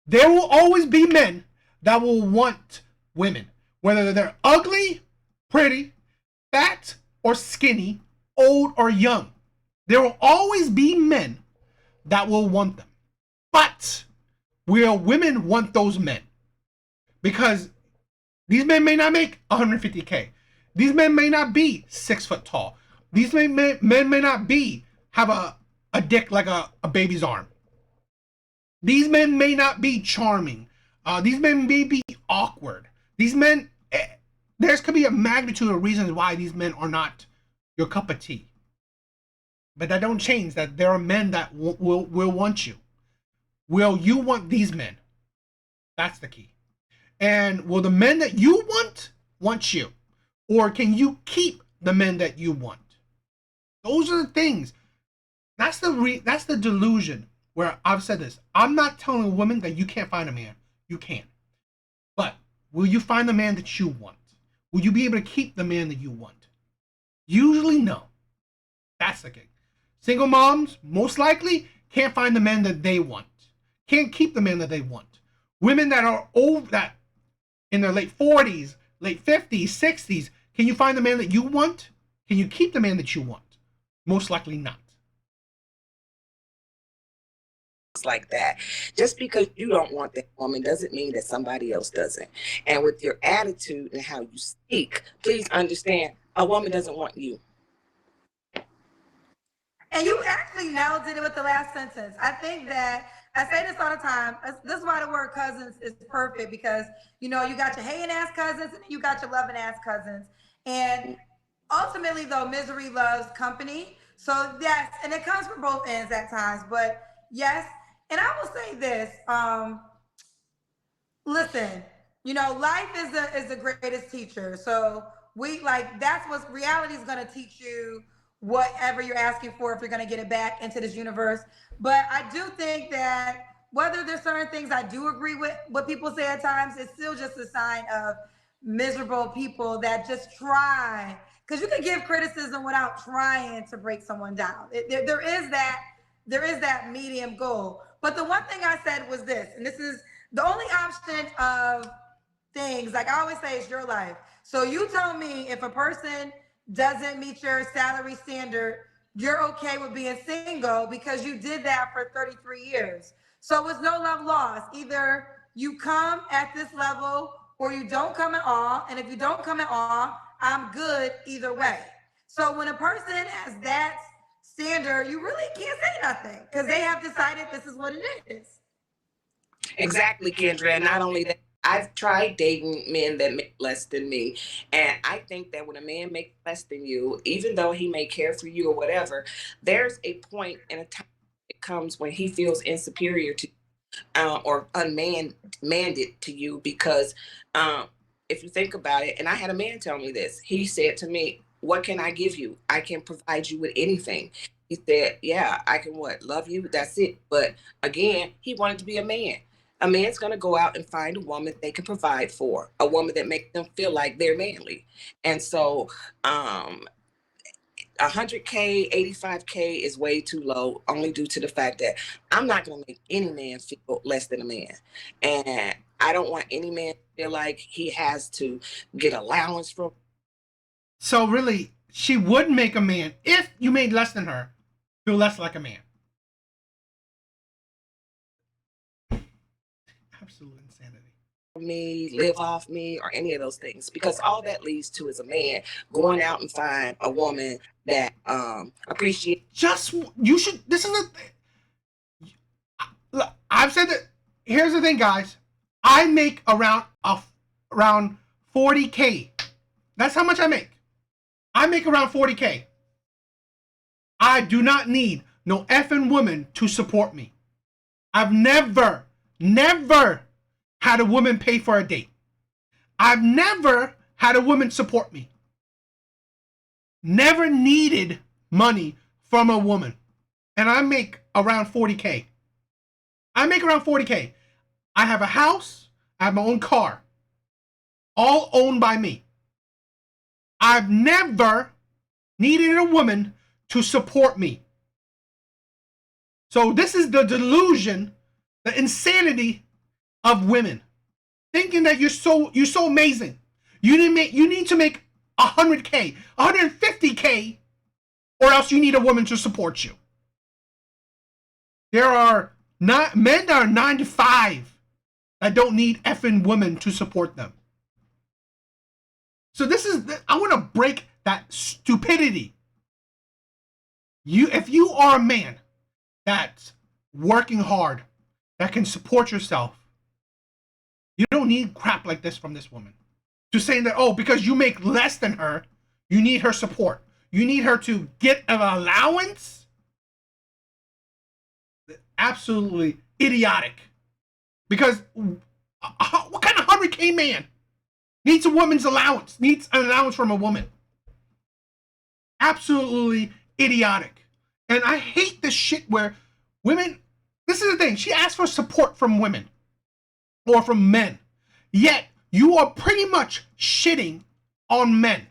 There will always be men that will want women, whether they're ugly, pretty, fat, or skinny, old or young. There will always be men that will want them. But will women want those men? Because these men may not make 150K. These men may not be 6 foot tall. These men may not have a dick like a baby's arm. These men may not be charming. These men may be awkward. These men, there could be a magnitude of reasons why these men are not your cup of tea. But that don't change that there are men that will want you. Will you want these men? That's the key. And will the men that you want you? Or can you keep the men that you want? Those are the things. That's the delusion where I've said this. I'm not telling a woman that you can't find a man. You can. But will you find the man that you want? Will you be able to keep the man that you want? Usually no. That's the thing. Single moms, most likely, can't find the men that they want. Can't keep the men that they want. Women that are old, that in their late 40s, late 50s, 60s, can you find the man that you want? Can you keep the man that you want? Most likely not. Like that. Just because you don't want that woman doesn't mean that somebody else doesn't. And with your attitude and how you speak, please understand a woman doesn't want you. And you actually nailed it with the last sentence. I think that I say this all the time. This is why the word cousins is perfect, because you got your hating ass cousins and you got your loving ass cousins. And ultimately, though, misery loves company. So yes, and it comes from both ends at times. But yes, and I will say this. Listen, life is the greatest teacher. So that's what reality is going to teach you, whatever you're asking for, if you're going to get it back into this universe. But I do think that whether there's certain things I do agree with what people say at times, it's still just a sign of miserable people that just try, because you can give criticism without trying to break someone down. There is that medium goal. But the one thing I said was this, and this is the only option of things, like I always say, it's your life. So you tell me if a person doesn't meet your salary standard, you're okay with being single because you did that for 33 years. So it's no love lost. Either you come at this level or you don't come at all. And if you don't come at all, I'm good either way. So when a person has that standard, you really can't say nothing because they have decided this is what it is. Exactly, Kendra. And not only that, I've tried dating men that make less than me. And I think that when a man makes less than you, even though he may care for you or whatever, there's a point and a time it comes when he feels insuperior to or unmanded to you because if you think about it, and I had a man tell me this, he said to me, "What can I give you? I can provide you with anything." He said, "Yeah, I can what? Love you? That's it." But again, he wanted to be a man. A man's going to go out and find a woman they can provide for, a woman that makes them feel like they're manly. And so, 100K, 85K is way too low, only due to the fact that I'm not going to make any man feel less than a man. And I don't want any man to feel like he has to get allowance from. So really, she would make a man, if you made less than her, feel less like a man. Absolute insanity. Me, live off me, or any of those things, because all that leads to is a man going out and find a woman that appreciates. Just, you should, this is look, I've said that, here's the thing, guys. I make around 40K. That's how much I make. I make around 40K. I do not need no effing woman to support me. I've never had a woman pay for a date. I've never had a woman support me. Never needed money from a woman. And I make around 40K. I make around 40K. I have a house. I have my own car. All owned by me. I've never needed a woman to support me. So this is the delusion, the insanity of women, thinking that you're so amazing. You need to make 100K, 150K, or else you need a woman to support you. There are men that are 9 to 5 that don't need effing women to support them. So I want to break that stupidity. If you are a man that's working hard, that can support yourself, you don't need crap like this from this woman. To saying that, oh, because you make less than her, you need her support. You need her to get an allowance? Absolutely idiotic. Because what kind of 100K man needs a woman's allowance, needs an allowance from a woman? Absolutely idiotic. And I hate this shit where women, this is the thing, she asks for support from women or from men. Yet you are pretty much shitting on men.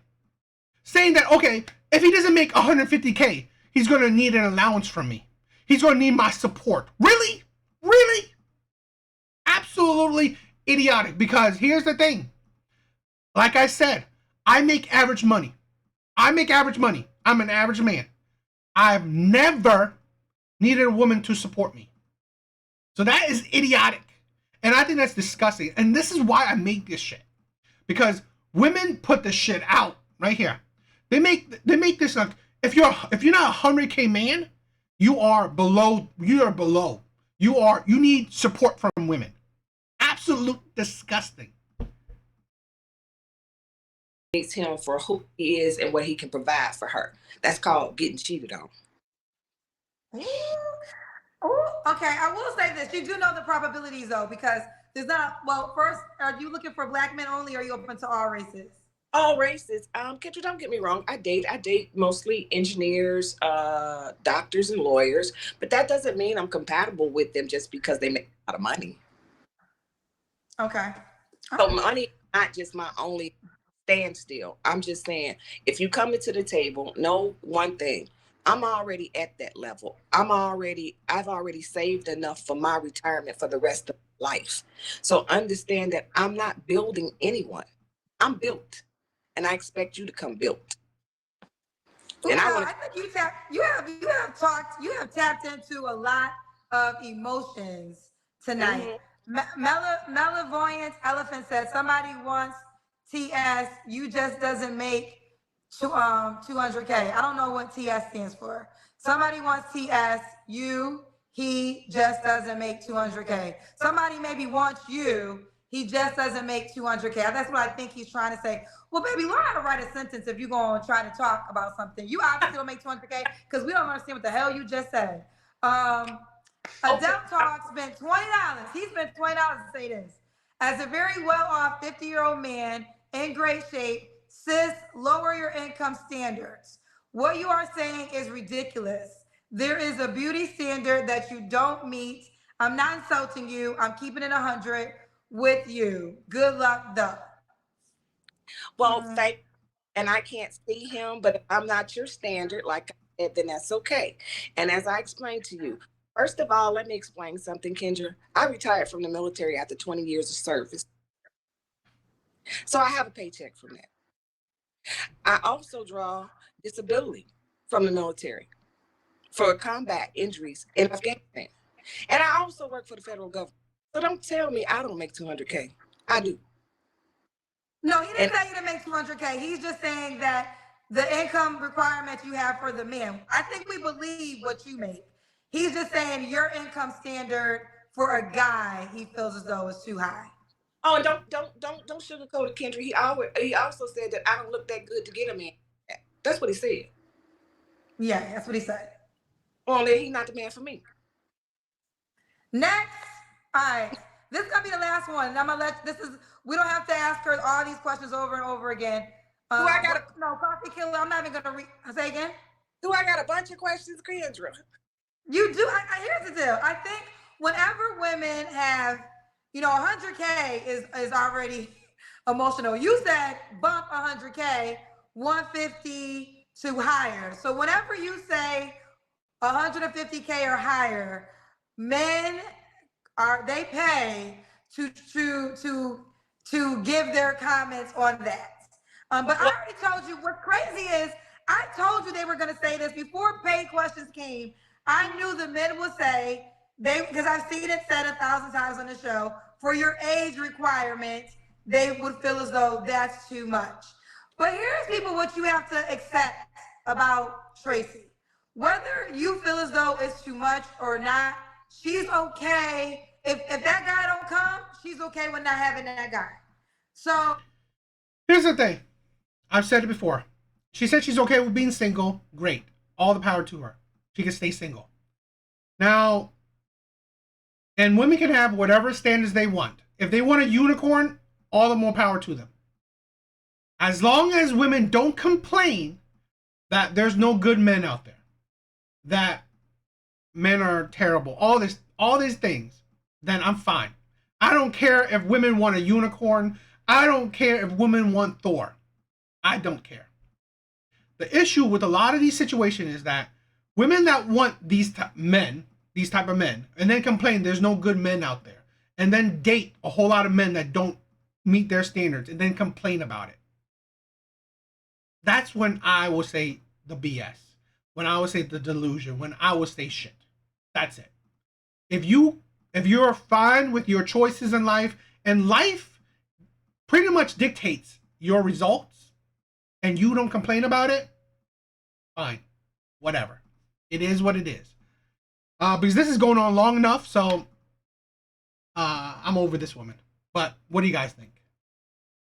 Saying that, okay, if he doesn't make 150K, he's going to need an allowance from me. He's going to need my support. Really? Really? Absolutely idiotic. Because here's the thing. Like I said, I make average money. I'm an average man. I've never needed a woman to support me. So that is idiotic. And I think that's disgusting. And this is why I make this shit. Because women put this shit out right here. They make this like, if you're not a 100K man, you are below. You need support from women. Absolute disgusting. Him for who he is and what he can provide for her. That's called getting cheated on. Ooh, okay, I will say this. You do know the probabilities though, because there's not, well, first, are you looking for black men only or are you open to all races? All races. Kendra, don't get me wrong. I date mostly engineers, doctors, and lawyers, but that doesn't mean I'm compatible with them just because they make a lot of money. Okay. So money is not just my only standstill. I'm just saying, if you come into the table, know one thing. I'm already at that level. I've already saved enough for my retirement for the rest of life. So understand that I'm not building anyone. I'm built. And I expect you to come built. And I think you have tapped into a lot of emotions tonight. Malevoyant Elephant says somebody wants TS, you just doesn't make 200K. I don't know what TS stands for. Somebody wants TS, he just doesn't make 200K. Somebody maybe wants he just doesn't make 200K. That's what I think he's trying to say. Well, baby, learn how to write a sentence if you're going to try to talk about something. You obviously don't make 200K because we don't understand what the hell you just said. Adele Talk spent $20. He spent $20 to say this. As a very well-off 50-year-old man in great shape, sis, lower your income standards. What you are saying is ridiculous. There is a beauty standard that you don't meet. I'm not insulting you. I'm keeping it 100 with you. Good luck, though. Well, and I can't see him, but if I'm not your standard, like I said, then that's okay. And as I explained to you, first of all, let me explain something, Kendra. I retired from the military after 20 years of service. So I have a paycheck from that. I also draw disability from the military for combat injuries in Afghanistan. And I also work for the federal government. So don't tell me I don't make 200K. I do. No, he didn't say you didn't make 200K. He's just saying that the income requirement you have for the men. I think we believe what you make. He's just saying your income standard for a guy he feels as though is too high. Oh, and don't sugarcoat it, Kendra. He also said that I don't look that good to get a man. That's what he said. Yeah, that's what he said. Only he's not the man for me. Next, all right. This is gonna be the last one. And I'm gonna we don't have to ask her all these questions over and over again. No, Coffee Killer, I'm not even gonna say again. Do I got a bunch of questions, Kendra? You do. Here's the deal. I think whenever women have, 100K is already emotional. You said bump 100K, 150 to higher. So whenever you say 150K or higher, men they pay to give their comments on that. But I already told you what's crazy is I told you they were going to say this before paid questions came. I knew the men would say because I've seen it said 1,000 times on the show, for your age requirement, they would feel as though that's too much. But here's people what you have to accept about Tracy. Whether you feel as though it's too much or not, she's okay. If that guy don't come, she's okay with not having that guy. So here's the thing. I've said it before. She said she's okay with being single. Great. All the power to her. She can stay single. Now, and women can have whatever standards they want. If they want a unicorn, all the more power to them. As long as women don't complain that there's no good men out there, that men are terrible, all these things, then I'm fine. I don't care if women want a unicorn. I don't care if women want Thor. I don't care. The issue with a lot of these situations is that women that want these type of men, and then complain there's no good men out there, and then date a whole lot of men that don't meet their standards, and then complain about it. That's when I will say the BS. When I will say the delusion. When I will say shit. That's it. If you're fine with your choices in life, and life pretty much dictates your results, and you don't complain about it, fine. Whatever. It is what it is. Because this is going on long enough, so I'm over this woman. But what do you guys think?